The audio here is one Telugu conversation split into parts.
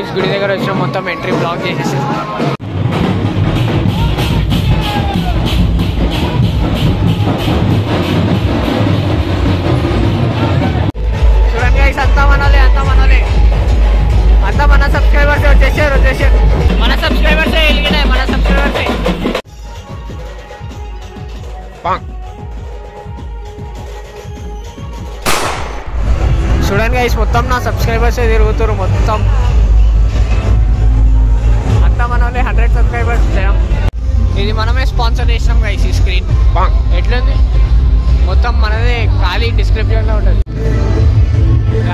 గైస్ గుడి దగ్గర వచ్చిన మొత్తం ఎంట్రీ బ్లాక్ చేసేసి చూడండి గైస్ అంతా మనలే అంతా మన సబ్స్క్రైబర్స్ వచ్చేసారు మన సబ్స్క్రైబర్సే వెలిగినాయి మన సబ్స్క్రైబర్సే చూడండి గైస్ మొత్తం నా సబ్స్క్రైబర్సే తిరుగుతారు మొత్తం అంతా మనోళ్ళే 100 సబ్స్క్రైబర్స్ ఇది మనమే స్పాన్సర్ చేసినాం గైస్ ఈ స్క్రీన్ ఎట్లుంది మొత్తం మనదే ఖాళీ డిస్క్రిప్షన్లో ఉంటుంది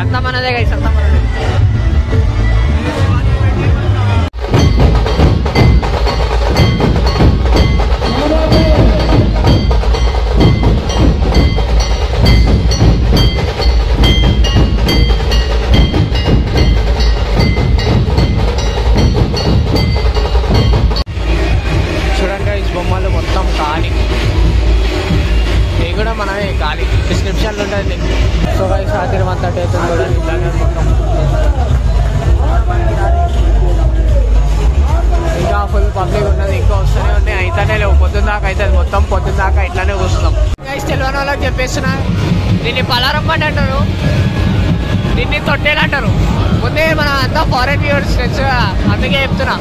అంతా మనదే గైస్ అంతా మనదే బొమ్మలు మొత్తం ఖాళీ ఇది కూడా మనమే ఖాళీ డిస్క్రిప్షన్లో ఉంటుంది సో గైస్ రాత్రి 1:30 అవుతుంది చూడండి మొత్తం ఇంకా ఫుల్ పబ్లిక్ ఉన్నది ఇంకా వస్తూనే ఉన్నాయి అయితేనే లేవు పొద్దున్న దాకా అవుతుంది మొత్తం పొద్దున్న దాకా ఇట్లానే కూర్చున్నాం గైస్ తెలియని వాళ్ళకి చెప్పేస్తున్నా దీన్ని పలారం బండి అంటారు దీన్ని తొట్టేలు అంటారు ముందే మన అంతా ఫారెన్ వ్యూవర్స్ ఫ్రెండ్స్ అందుకే చెప్తున్నా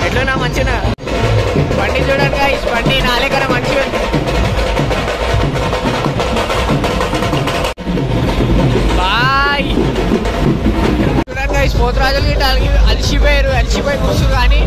ఎట్లున్నా మంచిగా బండి చూడండి గైస్ బండి నాలేకన్నా మంచిగా బాయ్ చూడండి గైస్ పోతురాజులు గిట్ట అలసిపోయి కూర్చురు కానీ